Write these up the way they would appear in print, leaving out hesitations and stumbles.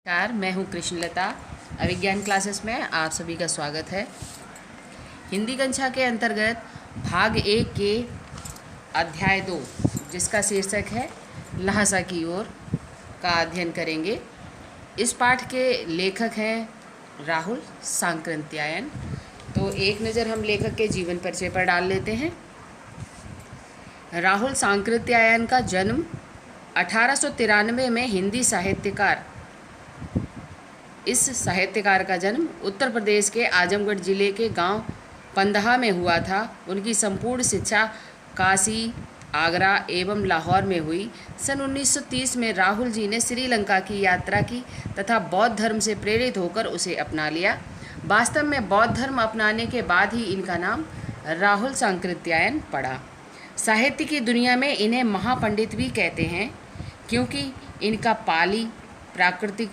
नमस्कार, मैं हूँ कृष्णलता। अभिज्ञान क्लासेस में आप सभी का स्वागत है। हिंदी कक्षा के अंतर्गत भाग 1 के अध्याय 2 जिसका शीर्षक है लहसा की ओर का अध्ययन करेंगे। इस पाठ के लेखक हैं राहुल सांकृत्यायन। तो एक नज़र हम लेखक के जीवन परिचय पर डाल लेते हैं। राहुल सांकृत्यायन का जन्म 1893 में इस साहित्यकार का जन्म उत्तर प्रदेश के आजमगढ़ जिले के गांव पंदहा में हुआ था। उनकी संपूर्ण शिक्षा काशी, आगरा एवं लाहौर में हुई। सन 1930 में राहुल जी ने श्रीलंका की यात्रा की तथा बौद्ध धर्म से प्रेरित होकर उसे अपना लिया। वास्तव में बौद्ध धर्म अपनाने के बाद ही इनका नाम राहुल सांकृत्यायन पड़ा। साहित्य की दुनिया में इन्हें महापंडित भी कहते हैं, क्योंकि इनका पाली, प्राकृतिक,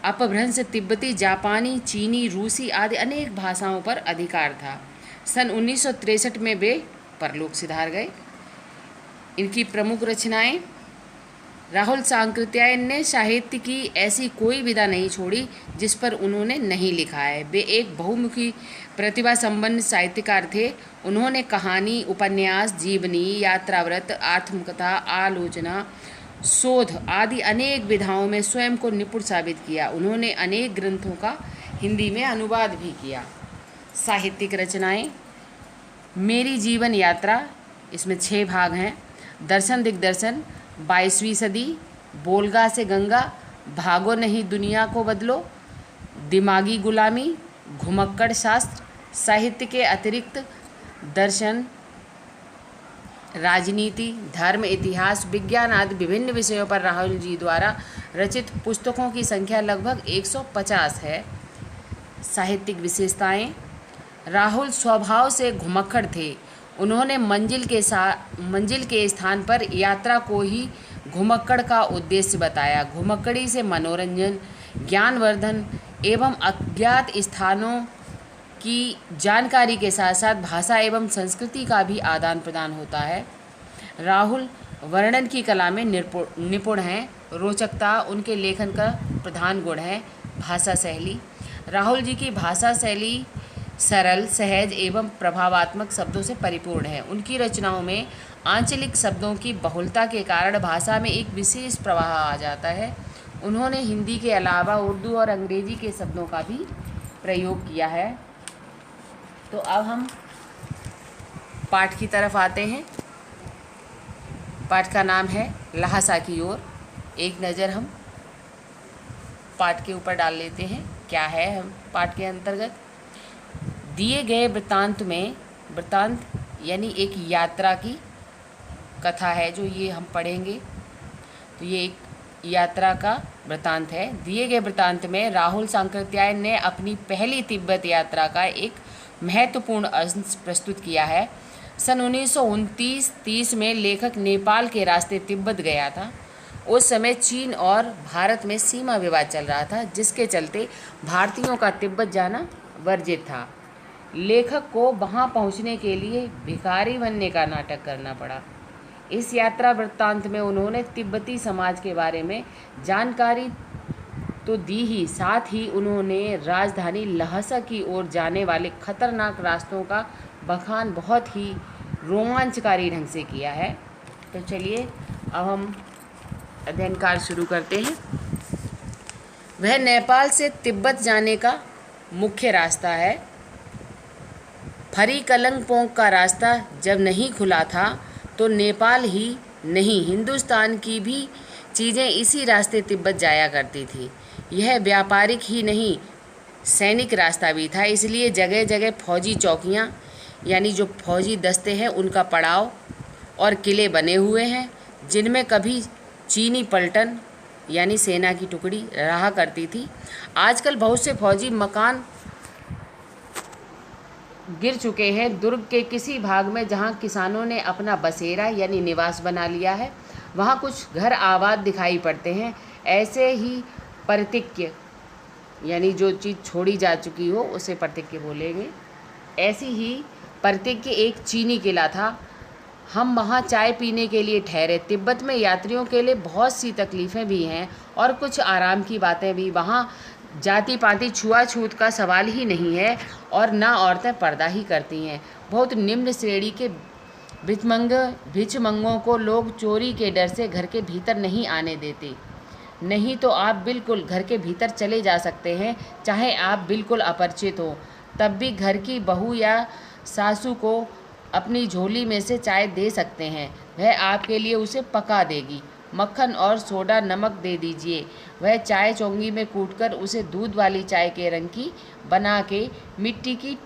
अपभ्रंश, तिब्बती, जापानी, चीनी, रूसी आदि अनेक भाषाओं पर अधिकार था। सन 1963 में वे परलोक सिधार गए। इनकी प्रमुख रचनाएं। राहुल सांकृत्यायन ने साहित्य की ऐसी कोई विधा नहीं छोड़ी जिस पर उन्होंने नहीं लिखा है। वे एक बहुमुखी प्रतिभा संपन्न साहित्यकार थे। उन्होंने कहानी, उपन्यास, जीवनी, यात्रावृत्त, आत्मकथा, आलोचना, शोध आदि अनेक विधाओं में स्वयं को निपुण साबित किया। उन्होंने अनेक ग्रंथों का हिंदी में अनुवाद भी किया। साहित्यिक रचनाएं। मेरी जीवन यात्रा, इसमें 6 भाग हैं। दर्शन दिग्दर्शन, 22वीं सदी, बोलगा से गंगा, भागो नहीं दुनिया को बदलो, दिमागी गुलामी, घुमक्कड़ शास्त्र। साहित्य के अतिरिक्त दर्शन, राजनीति, धर्म, इतिहास, विज्ञान आदि विभिन्न विषयों पर राहुल जी द्वारा रचित पुस्तकों की संख्या लगभग 150 है। साहित्यिक विशेषताएं। राहुल स्वभाव से घुमक्कड़ थे। उन्होंने मंजिल के स्थान पर यात्रा को ही घुमक्कड़ का उद्देश्य बताया। घुमक्कड़ी से मनोरंजन, ज्ञानवर्धन एवं अज्ञात स्थानों की जानकारी के साथ साथ भाषा एवं संस्कृति का भी आदान प्रदान होता है। राहुल वर्णन की कला में निपुण हैं। रोचकता उनके लेखन का प्रधान गुण है। भाषा शैली। राहुल जी की भाषा शैली सरल, सहज एवं प्रभावात्मक शब्दों से परिपूर्ण है। उनकी रचनाओं में आंचलिक शब्दों की बहुलता के कारण भाषा में एक विशेष प्रवाह आ जाता है। उन्होंने हिंदी के अलावा उर्दू और अंग्रेजी के शब्दों का भी प्रयोग किया है। तो अब हम पाठ की तरफ आते हैं। पाठ का नाम है लहसा की ओर। एक नज़र हम पाठ के ऊपर डाल लेते हैं। क्या है हम पाठ के अंतर्गत दिए गए वृत्तांत यानी एक यात्रा की कथा है जो ये हम पढ़ेंगे। तो ये एक यात्रा का वृत्तांत है। दिए गए वृत्तांत में राहुल सांकृत्यायन ने अपनी पहली तिब्बत यात्रा का एक महत्वपूर्ण अंश प्रस्तुत किया है। सन 1929-30 में लेखक नेपाल के रास्ते तिब्बत गया था। उस समय चीन और भारत में सीमा विवाद चल रहा था, जिसके चलते भारतीयों का तिब्बत जाना वर्जित था। लेखक को वहां पहुंचने के लिए भिखारी बनने का नाटक करना पड़ा। इस यात्रा वृत्तांत में उन्होंने तिब्बती समाज के बारे में जानकारी तो दी ही, साथ ही उन्होंने राजधानी लहसा की ओर जाने वाले खतरनाक रास्तों का बखान बहुत ही रोमांचकारी ढंग से किया है। तो चलिए अब हम अध्ययन कार्य शुरू करते हैं। वह नेपाल से तिब्बत जाने का मुख्य रास्ता है। फरी कलंगपोंग का रास्ता जब नहीं खुला था तो नेपाल ही नहीं, हिंदुस्तान की भी चीज़ें इसी रास्ते तिब्बत जाया करती थी। यह व्यापारिक ही नहीं, सैनिक रास्ता भी था। इसलिए जगह जगह फौजी चौकियां यानी जो फौजी दस्ते हैं उनका पड़ाव और किले बने हुए हैं, जिनमें कभी चीनी पलटन यानी सेना की टुकड़ी रहा करती थी। आजकल बहुत से फौजी मकान गिर चुके हैं। दुर्ग के किसी भाग में जहां किसानों ने अपना बसेरा यानी निवास बना लिया है, वहां कुछ घर आबाद दिखाई पड़ते हैं। ऐसे ही परित्यक्य यानी जो चीज़ छोड़ी जा चुकी हो उसे परित्यक्य बोलेंगे। ऐसी ही परित्यक्य एक चीनी किला था। हम वहाँ चाय पीने के लिए ठहरे। तिब्बत में यात्रियों के लिए बहुत सी तकलीफ़ें भी हैं और कुछ आराम की बातें भी। वहाँ जाति पाति छुआछूत का सवाल ही नहीं है और ना औरतें पर्दा ही करती हैं। बहुत निम्न श्रेणी के भिक्षमंगों को लोग चोरी के डर से घर के भीतर नहीं आने देते। नहीं तो आप बिल्कुल घर के भीतर चले जा सकते हैं, चाहे आप बिल्कुल अपरिचित हो। तब भी घर की बहू या सासू को अपनी झोली में से चाय दे सकते हैं, वह आपके लिए उसे पका देगी। मक्खन और सोडा नमक दे दीजिए, वह चाय चोंगी में कूटकर उसे दूध वाली चाय के रंग की बना के मिट्टी की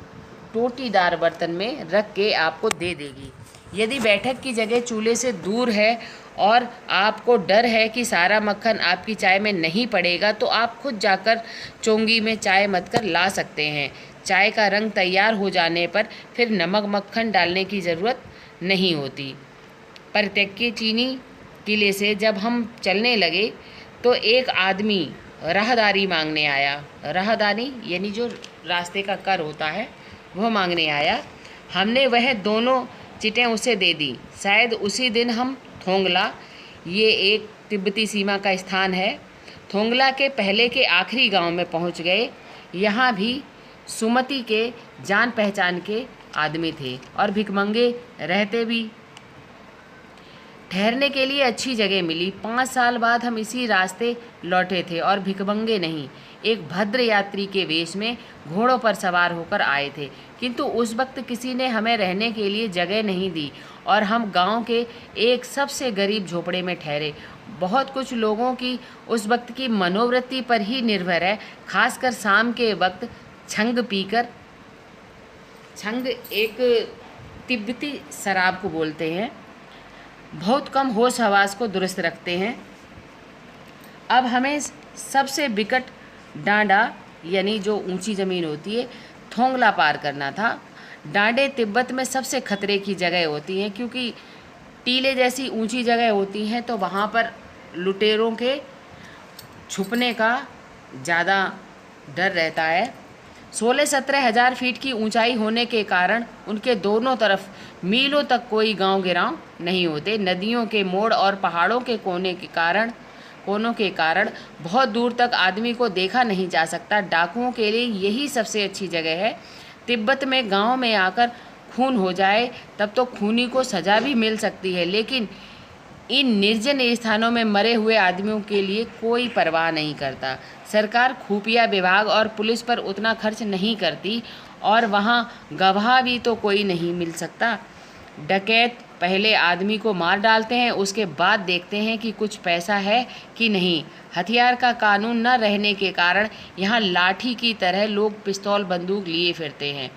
टोटीदार बर्तन में रख के आपको दे देगी। यदि बैठक की जगह चूल्हे से दूर है और आपको डर है कि सारा मक्खन आपकी चाय में नहीं पड़ेगा, तो आप खुद जाकर चोंगी में चाय मथ कर ला सकते हैं। चाय का रंग तैयार हो जाने पर फिर नमक मक्खन डालने की ज़रूरत नहीं होती। परित्यक्य चीनी किले से जब हम चलने लगे तो एक आदमी राहदारी मांगने आया। राहदारी यानी जो रास्ते का कर होता है, वह मांगने आया। हमने वह दोनों चिटें उसे दे दी। शायद उसी दिन हम थोंगला, ये एक तिब्बती सीमा का स्थान है, थोंगला के पहले के आखिरी गांव में पहुंच गए। यहाँ भी सुमति के जान पहचान के आदमी थे और भिखमंगे रहते भी। ठहरने के लिए अच्छी जगह मिली। 5 साल बाद हम इसी रास्ते लौटे थे और भिखमंगे नहीं, एक भद्र यात्री के वेश में घोड़ों पर सवार होकर आए थे। किंतु उस वक्त किसी ने हमें रहने के लिए जगह नहीं दी और हम गांव के एक सबसे गरीब झोपड़े में ठहरे। बहुत कुछ लोगों की उस वक्त की मनोवृत्ति पर ही निर्भर है, खासकर शाम के वक्त छंग पीकर। छंग एक तिब्बती शराब को बोलते हैं, बहुत कम होश हवास को दुरुस्त रखते हैं। अब हमें सबसे बिकट डांडा यानी जो ऊंची ज़मीन होती है, थोंगला पार करना था। डांडे तिब्बत में सबसे खतरे की जगह होती हैं, क्योंकि टीले जैसी ऊंची जगह होती हैं, तो वहाँ पर लुटेरों के छुपने का ज़्यादा डर रहता है। 16-17 हज़ार फीट की ऊंचाई होने के कारण उनके दोनों तरफ मीलों तक कोई गांव गिराव नहीं होते। नदियों के मोड़ और पहाड़ों के कोनों के कारण बहुत दूर तक आदमी को देखा नहीं जा सकता। डाकुओं के लिए यही सबसे अच्छी जगह है। तिब्बत में गांव में आकर खून हो जाए तब तो खूनी को सज़ा भी मिल सकती है, लेकिन इन निर्जन स्थानों में मरे हुए आदमियों के लिए कोई परवाह नहीं करता। सरकार खुफिया विभाग और पुलिस पर उतना खर्च नहीं करती और वहाँ गवाह भी तो कोई नहीं मिल सकता। डकैत पहले आदमी को मार डालते हैं, उसके बाद देखते हैं कि कुछ पैसा है कि नहीं। हथियार का कानून न रहने के कारण यहाँ लाठी की तरह लोग पिस्तौल बंदूक लिए फिरते हैं।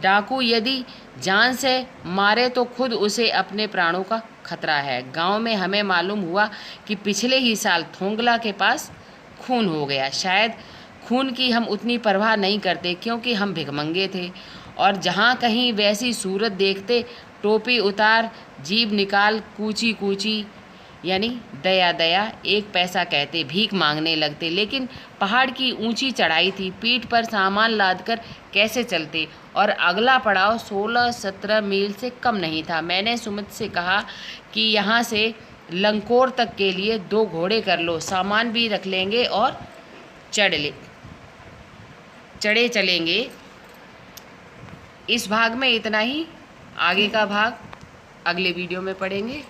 डाकू यदि जान से मारे तो खुद उसे अपने प्राणों का खतरा है। गांव में हमें मालूम हुआ कि पिछले ही साल थोंगला के पास खून हो गया। शायद खून की हम उतनी परवाह नहीं करते, क्योंकि हम भिखमंगे थे और जहाँ कहीं वैसी सूरत देखते, टोपी उतार जीभ निकाल कूची कूची यानी दया दया 1 पैसा कहते भीख मांगने लगते। लेकिन पहाड़ की ऊंची चढ़ाई थी, पीठ पर सामान लादकर कैसे चलते, और अगला पड़ाव 16-17 मील से कम नहीं था। मैंने सुमित से कहा कि यहाँ से लंकोर तक के लिए 2 घोड़े कर लो, सामान भी रख लेंगे और चढ़े चलेंगे। इस भाग में इतना ही, आगे का भाग अगले वीडियो में पढ़ेंगे।